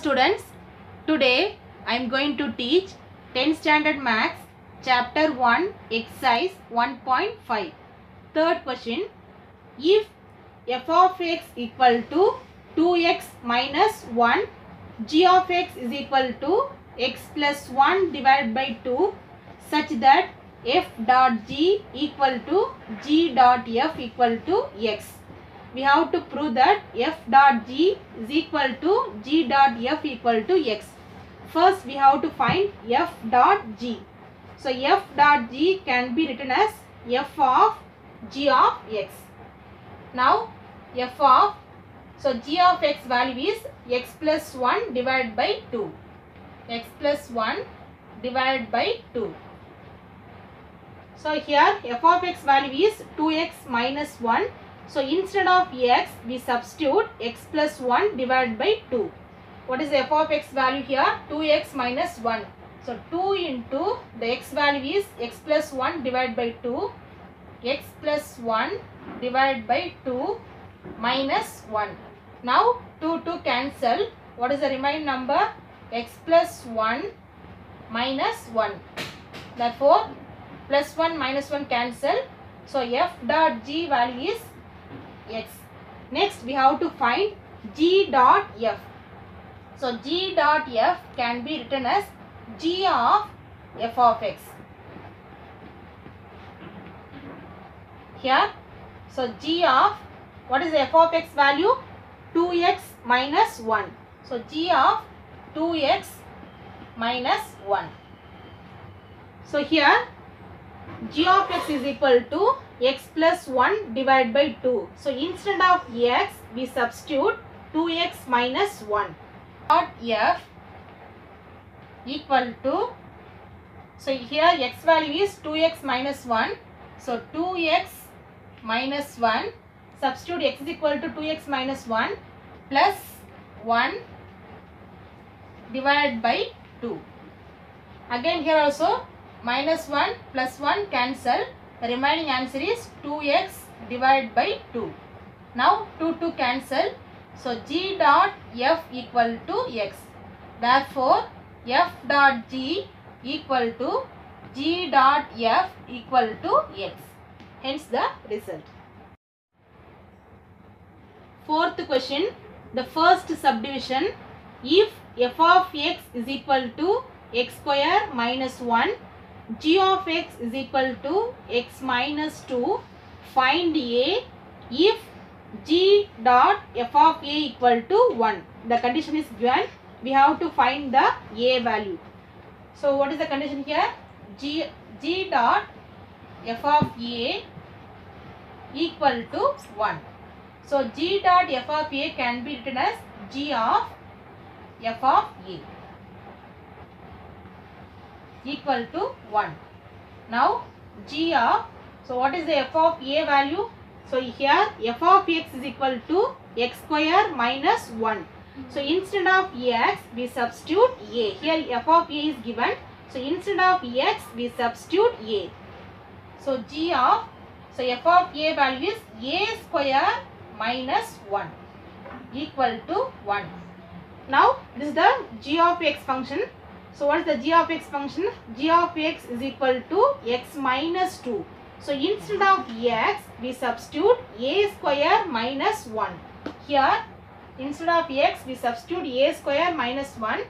students, today I am going to teach 10th standard maths chapter 1 exercise 1.5. Third question, if f of x equal to 2x minus 1, g of x is equal to x plus 1 divided by 2 such that f dot g equal to g dot f equal to x. We have to prove that f dot g is equal to g dot f equal to x. First we have to find f dot g. So f dot g can be written as f of g of x. Now f of, so g of x value is x plus 1 divided by 2. X plus 1 divided by 2. So here f of x value is 2x minus 1. So instead of x, we substitute x plus 1 divided by 2. What is the f of x value here? 2x minus 1. So 2 into the x value is x plus 1 divided by 2. X plus 1 divided by 2 minus 1. Now 2 to cancel. What is the remaining number? X plus 1 minus 1. Therefore, plus 1 minus 1 cancel. So f dot g value is x. Next we have to find g dot f. So g dot f can be written as g of f of x. Here, so g of, what is the f of x value? 2x minus 1. So g of 2x minus 1. So here g of x is equal to x plus 1 divided by 2. So instead of x, we substitute 2x minus 1. Dot f equal to, so here x value is 2x minus 1. So 2x minus 1, substitute x is equal to 2x minus 1 plus 1 divided by 2. Again here also minus 1 plus 1 cancel. The remaining answer is 2x divided by 2. Now 2 to cancel. So g dot f equal to x. Therefore f dot g equal to g dot f equal to x. Hence the result. Fourth question, the first subdivision. If f of x is equal to x square minus 1, g of x is equal to x minus 2, find a if g dot f of a equal to 1. The condition is given. We have to find the a value. So what is the condition here? G dot f of a equal to 1. So g dot f of a can be written as g of f of a equal to 1. Now g of, so what is the f of a value? So here f of x is equal to x square minus 1. So instead of x, we substitute a. Here f of a is given. So instead of x, we substitute a. So g of, so f of a value is a square minus 1 equal to 1. Now this is the g of x function. So what is the g of x function? G of x is equal to x minus 2. So instead of x, we substitute a square minus 1. Here instead of x, we substitute a square minus 1.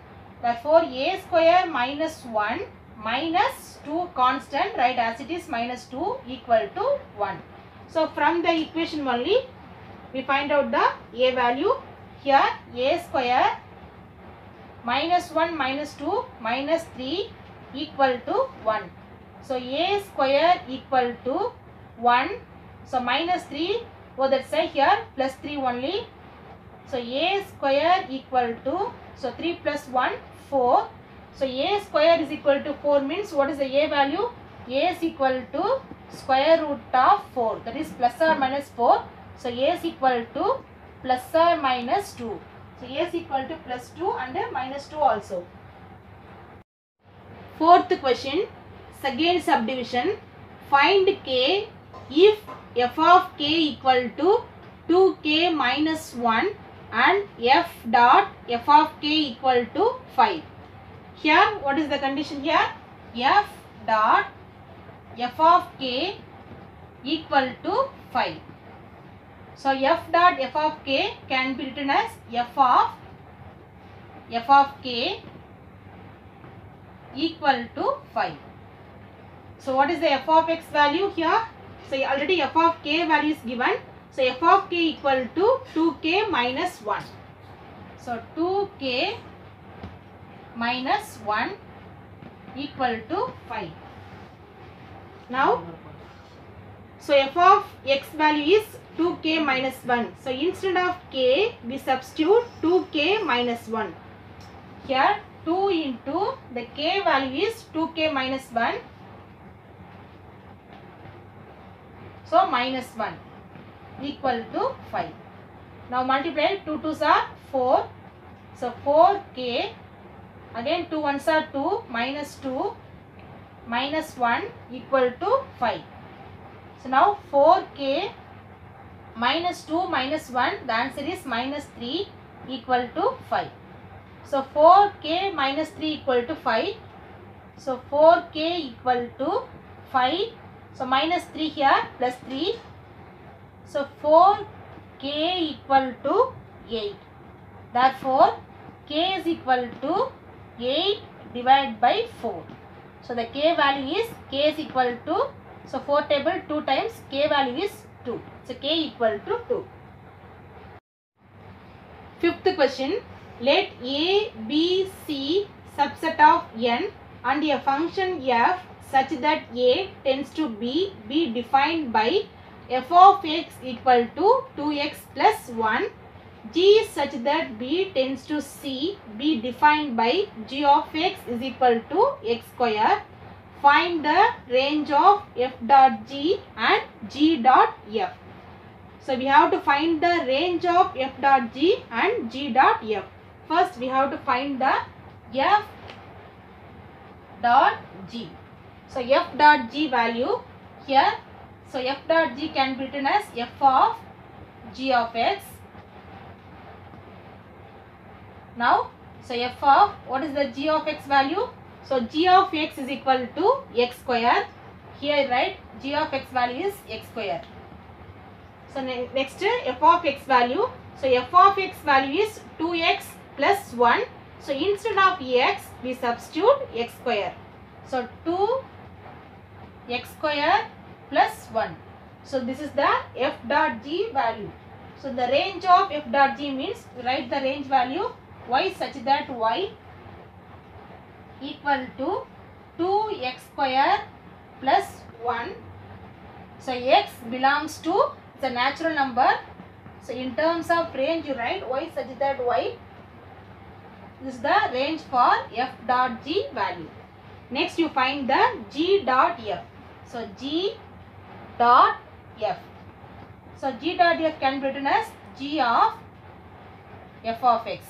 Therefore a square minus 1 minus 2 constant, right, as it is minus 2 equal to 1. So from the equation only we find out the a value. Here a square minus 1 minus 2 minus 3 equal to 1. So a square equal to 1. So minus 3 over that side, here plus 3 only. So a square equal to, so 3 plus 1, 4. So a square is equal to 4 means what is the a value? A is equal to square root of 4, that is plus or minus 4. So a is equal to plus or minus 2. So a is equal to plus 2 and minus 2 also. Fourth question, second subdivision. Find k if f of k equal to 2k minus 1, and f dot f of k equal to 5. Here what is the condition here? F dot f of k equal to 5. So f dot f of k can be written as f of k equal to 5. So what is the f of x value here? So already f of k value is given. So f of k equal to 2k minus 1. So 2k minus 1 equal to 5. Now, so f of x value is 2k minus 1. So instead of k, we substitute 2k minus 1. Here 2 into the k value is 2k minus 1. So minus 1 equal to 5. Now multiply 2 2s are 4. So 4k, again 2 1s are 2, minus 2 minus 1 equal to 5. So now 4k minus 2 minus 1, the answer is minus 3 equal to 5. So 4k minus 3 equal to 5. So 4k equal to 5. So minus 3 here plus 3. So 4k equal to 8. Therefore k is equal to 8 divided by 4. So the k value is equal to, so 4 table 2 times k value is 2. So k equal to 2. Fifth question. Let a, b, c subset of n and a function f such that a tends to b be defined by f of x equal to 2x plus 1. G is such that b tends to c be defined by g of x is equal to x square. Find the range of f dot g and g dot f. So we have to find the range of f dot g and g dot f. First we have to find the f dot g. So f dot g value here. So f dot g can be written as f of g of x. Now, so f of, what is the g of x value? So g of x is equal to x square. Here write g of x value is x square. So next f of x value. So f of x value is 2x plus 1. So instead of x we substitute x square. So 2x square plus 1. So this is the f dot g value. So the range of f dot g means write the range value y such that y equal to 2x square plus 1. So x belongs to the natural number. So in terms of range you write y such that y. This is the range for f dot g value. Next you find the g dot f. So g dot f. So g dot f can be written as g of f of x.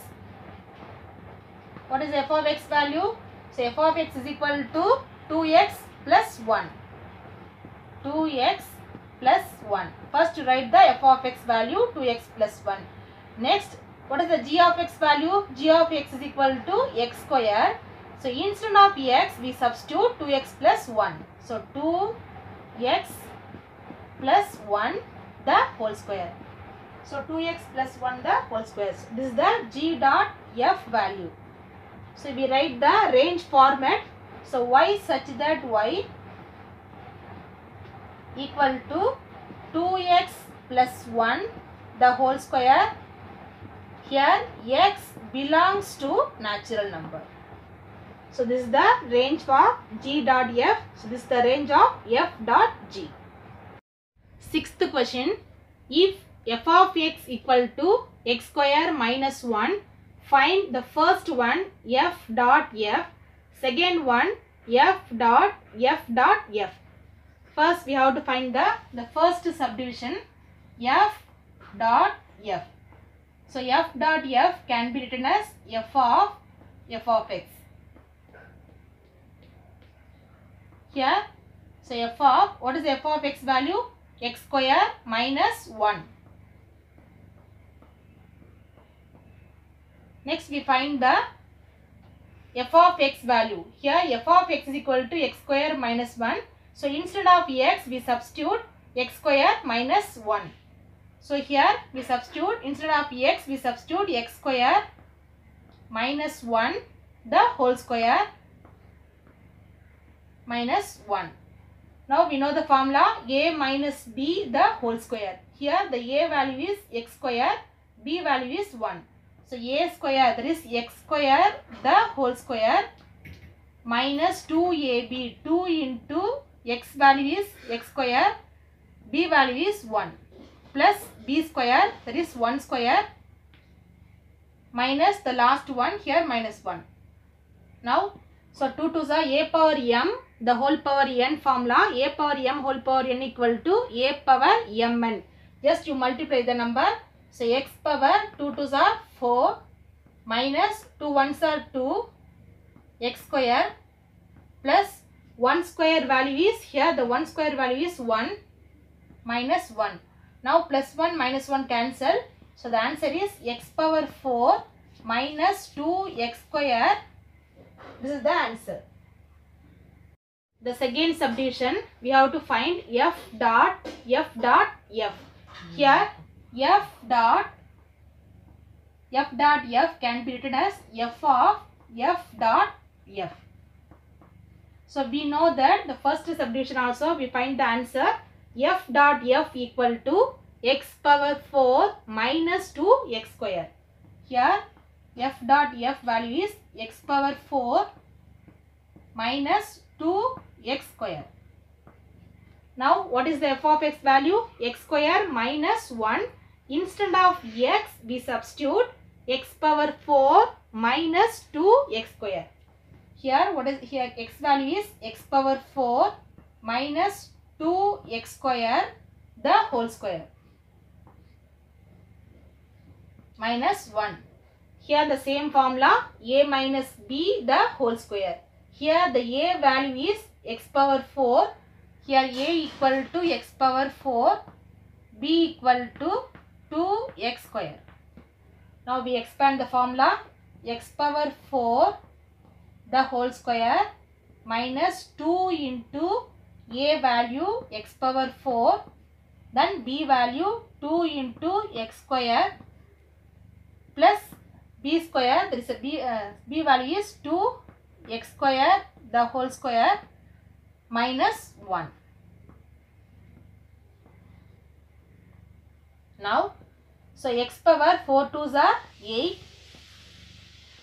What is f of x value? So f of x is equal to 2x plus 1. 2x plus 1. First write the f of x value 2x plus 1. Next, what is the g of x value? G of x is equal to x square. So instead of x we substitute 2x plus 1. So 2x plus 1 the whole square. So 2x plus 1 the whole square. So this is the g dot f value. So we write the range format. So y such that y equal to 2x plus 1 the whole square. Here x belongs to natural number. So this is the range for g dot f. So this is the range of f dot g. Sixth question. If f of x equal to x square minus 1, find the first one f dot f, second one f dot f. First we have to find the first subdivision f dot f. So f dot f can be written as f of x. Here, so f of, what is f of x value? X square minus 1. Next we find the f of x value. Here f of x is equal to x square minus 1. So instead of x we substitute x square minus 1. So here we substitute, instead of x we substitute x square minus 1 the whole square minus 1. Now we know the formula a minus b the whole square. Here the a value is x square, b value is 1. So a square, that is x square the whole square minus 2ab, 2 into x value is x square, b value is 1, plus b square, that is 1 square, minus the last one here minus 1. Now, so 2 2s are a power m the whole power n formula, a power m whole power n equal to a power mn. Just you multiply the number. So x power 2 2s are 4 minus 2 1s are 2 x square plus 1 square value is, here the 1 square value is 1 minus 1. Now plus 1 minus 1 cancel. So the answer is x power 4 minus 2x square. This is the answer. The second subdivision we have to find f dot f. Here f dot f can be written as f of f dot f. So we know that the first subdivision also we find the answer f dot f equal to x power 4 minus 2x square. Here f dot f value is x power 4 minus 2x square. Now what is the f of x value? X square minus 1. Instead of x we substitute x power 4 minus 2x square. Here what is, here x value is x power 4 minus 2x square the whole square minus 1. Here the same formula a minus b the whole square. Here the a value is x power 4. Here a equal to x power 4, b equal to 2x square. Now we expand the formula x power 4 the whole square minus 2 into a value x power 4, then b value 2 into x square plus b square, there is a b value is 2x square the whole square minus 1. Now, so x power 4 2s are 8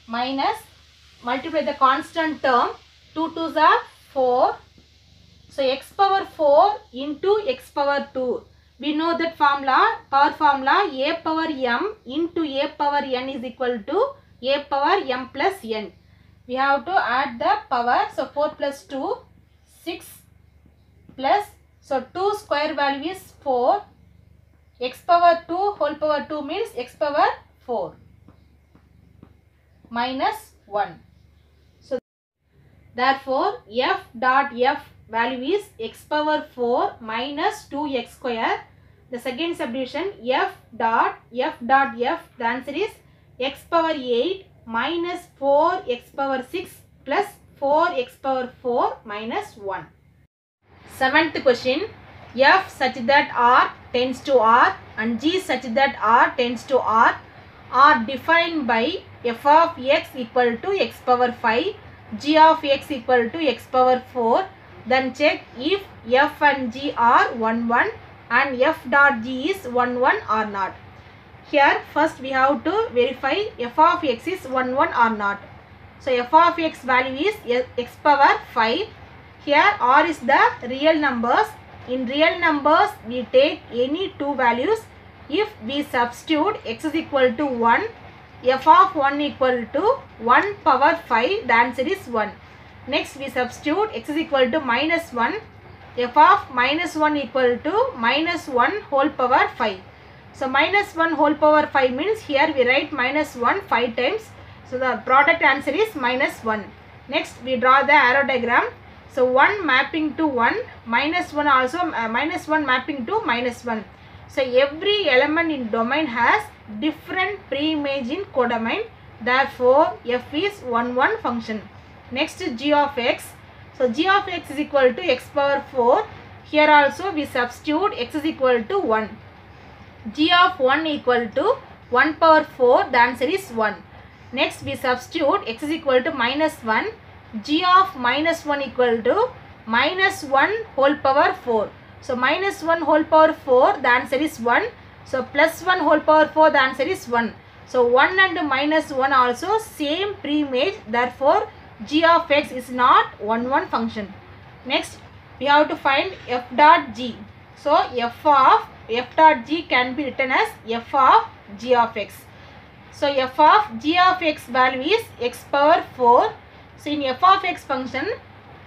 minus, multiply the constant term, 2 2s are 4. So x power 4 into x power 2. We know that formula, power formula a power m into a power n is equal to a power m plus n. We have to add the power. So 4 plus 2, 6 plus, so 2 square value is 4. X power 2 whole power 2 means x power 4 minus 1. So therefore f dot f value is x power 4 minus 2x square. The second subdivision f dot f, the answer is x power 8 minus 4x power 6 plus 4x power 4 minus 1. Seventh question, f such that r tends to r and g such that r tends to r are defined by f of x equal to x power 5, g of x equal to x power 4. Then check if f and g are 1 1 and f dot g is 1 1 or not. Here first we have to verify f of x is 1 1 or not. So f of x value is x power 5. Here r is the real numbers. In real numbers we take any two values. If we substitute x is equal to 1, f of 1 equal to 1 power 5, the answer is 1. Next we substitute x is equal to minus 1, f of minus 1 equal to minus 1 whole power 5. So minus 1 whole power 5 means here we write minus 1 5 times. So the product answer is minus 1. Next we draw the arrow diagram. So 1 mapping to 1, minus 1 also, minus 1 mapping to minus 1. So every element in domain has different pre-image in codomain. Therefore, f is 1 function. Next, g of x. So, g of x is equal to x power 4. Here also we substitute x is equal to 1. G of 1 equal to 1 power 4. The answer is 1. Next, we substitute x is equal to minus 1. G of minus 1 equal to minus 1 whole power 4. So, minus 1 whole power 4. The answer is 1. So, plus 1 whole power 4. The answer is 1. So, 1 and minus 1 also same pre-image. Therefore, g of x is not 1 function. Next, we have to find f dot g. So, f dot g can be written as f of g of x. So, f of g of x value is x power 4. So, in f of x function,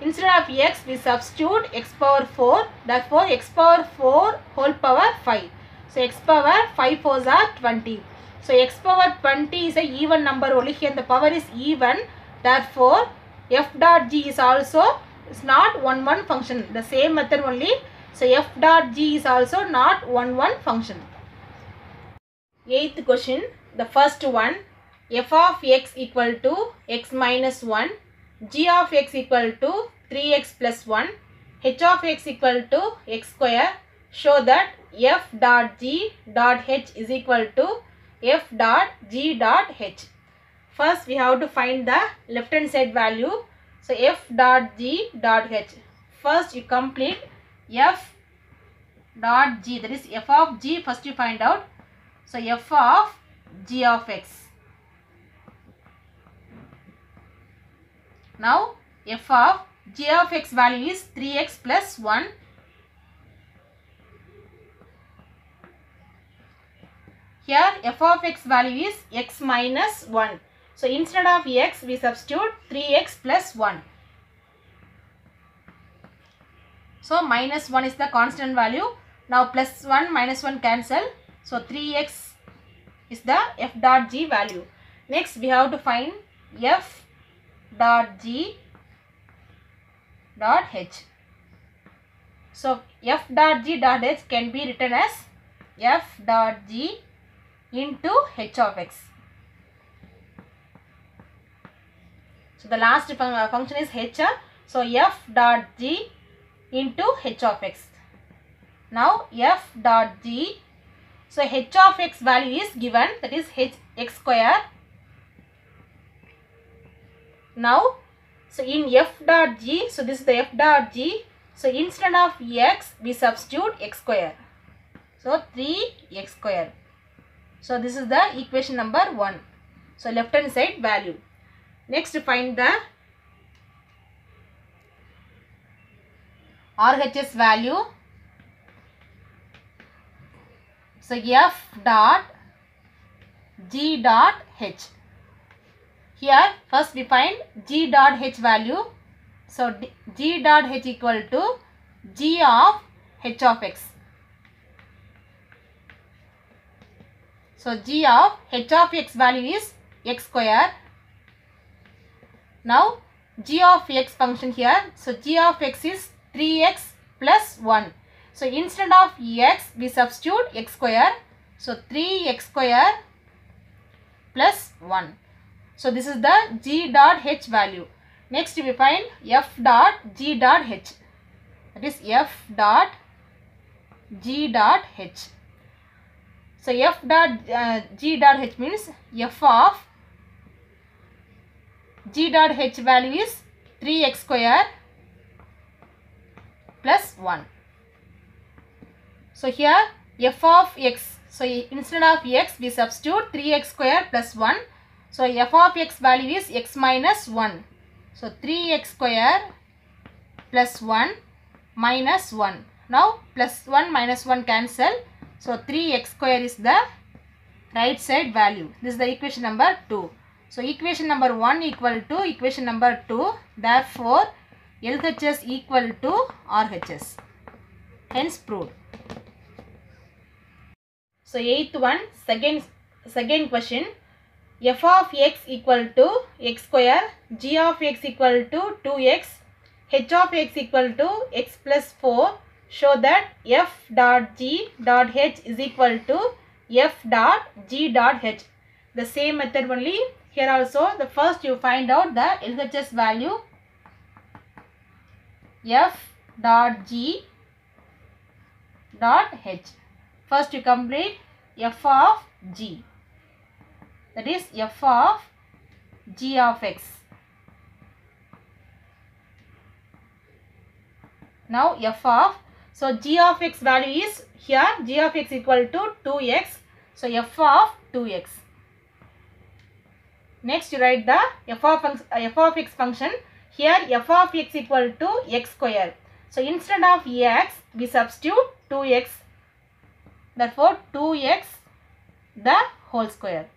instead of x we substitute x power 4. Therefore, x power 4 whole power 5. So, x power 5 fours are 20. So, x power 20 is a even number only. Here the power is even. Therefore, f dot g is also not 1 function. The same method only. So, f dot g is also not 1 function. 8th question. The first one. F of x equal to x minus 1. G of x equal to 3x plus 1. H of x equal to x square. Show that f dot g dot h is equal to f dot g dot h. First, we have to find the left hand side value. So, f dot g dot h. First, you complete f dot g, that is f of g. First, you find out. So, f of g of x. Now, f of g of x value is 3x plus 1. Here, f of x value is x minus 1. So, instead of x, we substitute 3x plus 1. So, minus 1 is the constant value. Now, plus 1, minus 1 cancel. So, 3x is the f dot g value. Next, we have to find f dot g dot h. So, f dot g dot h can be written as f dot g into h of x. So, the last function is h. So, f dot g into h of x. Now, f dot g. So, h of x value is given, that is x square. Now, so in f dot g, so this is the f dot g. So, instead of x, we substitute x square. So, 3x square. So, this is the equation number 1. So, left hand side value. Next, find the RHS value. So, f dot g dot h. Here, first we find g dot h value. So, g dot h equal to g of h of x. So, g of h of x value is x square. Now, g of x function here. So, g of x is 3x plus 1. So, instead of x, we substitute x square. So, 3x square plus 1. So, this is the g dot h value. Next, we find f dot g dot h. That is f dot g dot h. So, f dot g dot h means f of g dot h value is 3x square plus 1. So, here f of x. So, instead of x, we substitute 3x square plus 1. So, f of x value is x minus 1. So, 3x square plus 1 minus 1. Now, plus 1 minus 1 cancel. So, 3x square is the right side value. This is the equation number 2. So, equation number 1 equal to equation number 2. Therefore, LHS equal to RHS. Hence proved. So, 8th one, second question. F of x equal to x square, g of x equal to 2x, h of x equal to x plus 4. Show that f dot g dot h is equal to f dot g dot h. The same method only. here also the first you find out the LHS value f dot g dot h. First you complete f of g, that is f of g of x. Now f of, so g of x value is here, g of x equal to 2x, so f of 2x. Next you write the f of x function. Here f of x equal to x square. So instead of x we substitute 2x. Therefore 2x the whole square.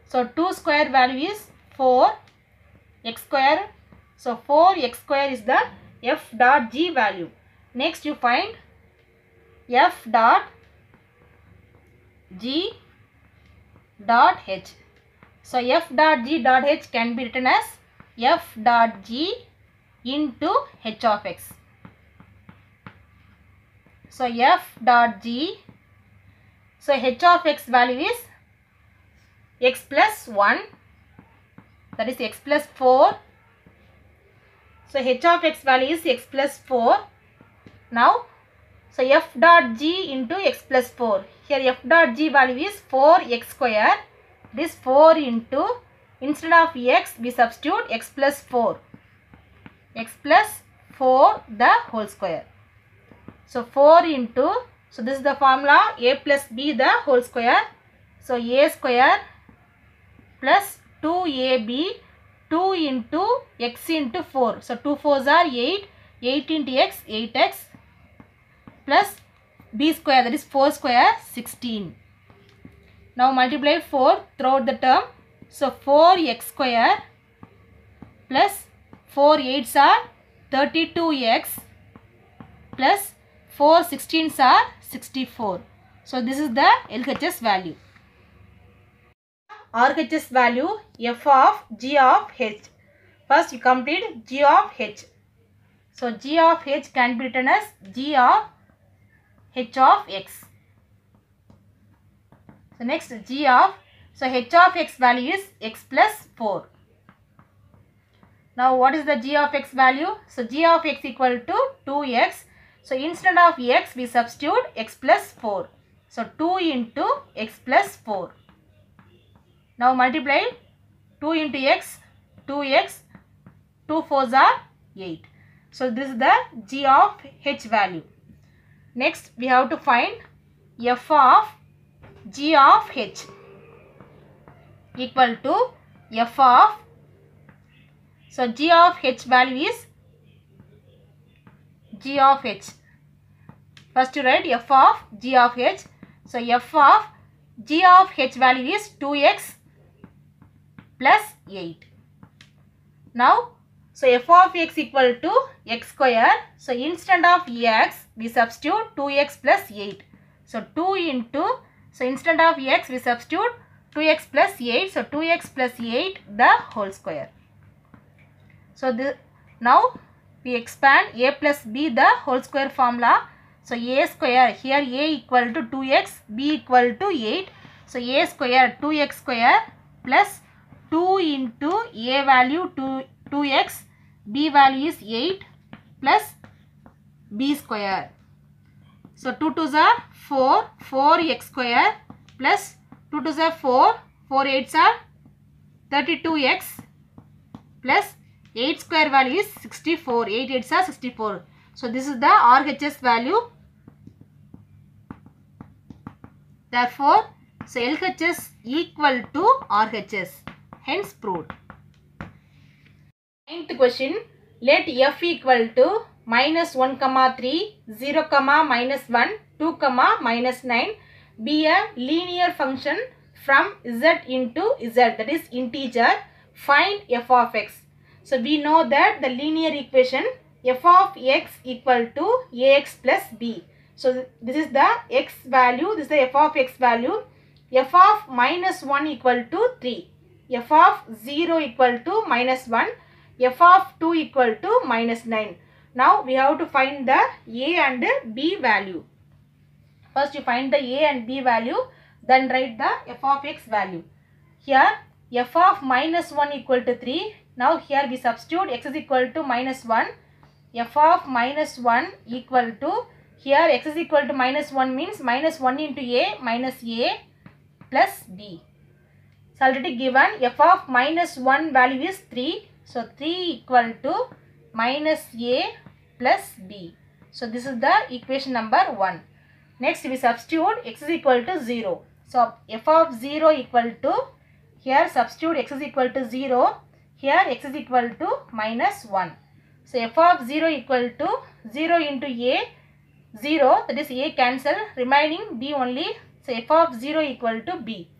So 2 square value is 4 x square. So 4 x square is the f dot g value. Next you find f dot g dot h. So f dot g dot h can be written as f dot g into h of x. So f dot g, so h of x value is x plus 1, that is x plus 4. So h of x value is x plus 4. Now, so f dot g into x plus 4. Here f dot g value is 4x square. This 4 into, instead of x we substitute x plus 4. X plus 4 the whole square. So 4 into, so this is the formula a plus b the whole square. So a square plus 2ab, 2 into x into 4. So 2 4s are 8. 8 into x, 8x plus b square, that is 4 square, 16. Now multiply 4 throughout the term. So 4x square plus 4 8s are 32x plus 4 16s are 64. So this is the LHS value. RHS value f of g of h. First you complete g of h. So g of h can be written as g of h of x. So next g of, so h of x value is x plus 4. Now what is the g of x value? So g of x equal to 2x. So instead of x we substitute x plus 4. So 2 into x plus 4. Now multiply 2 into x, 2x, 2 4s are 8. So this is the g of h value. Next we have to find f of g of h equal to f of, so g of h value is g of h. First you write f of g of h. So f of g of h value is 2x plus 8. Now, so f of x equal to x square. So instead of x we substitute 2x plus 8. So 2 into, so instead of x we substitute 2x plus 8. So 2x plus 8 the whole square. So now we expand a plus b the whole square formula. So a square, here a equal to 2x, b equal to 8. So a square 2x square plus 2 into a value 2x, b value is 8 plus b square. So 2 2s are 4, 4x square plus 2 2s are 4, 4 8s are 32x plus 8 square value is 64, 8 8s are 64. So this is the RHS value. Therefore, so LHS equal to RHS. Hence proved. Ninth question. Let f equal to minus 1, 3, 0, minus 1, 2, minus 9 be a linear function from z into z, that is integer. Find f of x. So we know that the linear equation f of x equal to ax plus b. So this is the x value, this is the f of x value. F of minus 1 equal to 3. F of 0 equal to minus 1. F of 2 equal to minus 9. Now we have to find the a and b value. First you find the a and b value, then write the f of x value. Here f of minus 1 equal to 3. Now here we substitute x is equal to minus 1. F of minus 1 equal to, here x is equal to minus 1 means minus 1 into a minus a plus b. It's already given. F of minus 1 value is 3. So 3 equal to minus a plus b. So this is the equation number 1. Next we substitute x is equal to 0. So f of 0 equal to, here substitute x is equal to 0. Here x is equal to minus 1. So f of 0 equal to 0 into a, 0, that is a cancel, remaining b only. So f of 0 equal to b.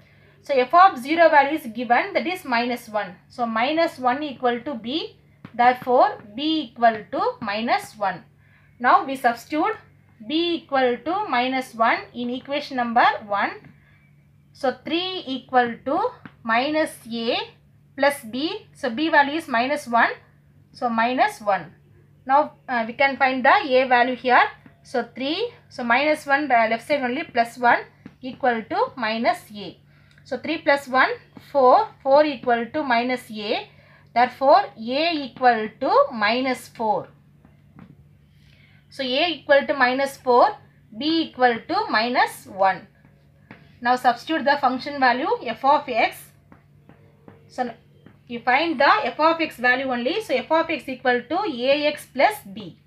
So f of 0 value is given, that is minus 1. So minus 1 equal to b. Therefore b equal to minus 1. Now we substitute b equal to minus 1 in equation number 1. So 3 equal to minus a plus b. So b value is minus 1. So minus 1. Now we can find the a value here. So 3. So minus 1 left side only, plus 1 equal to minus a. So 3 plus 1, 4. 4 equal to minus a. Therefore a equal to minus 4. So a equal to minus 4. B equal to minus 1. Now substitute the function value f of x. So you find the f of x value only. So f of x equal to ax plus b.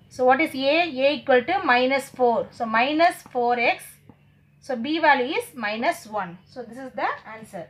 So what is a? A equal to minus 4. So minus 4x. So b value is minus 1. So this is the answer.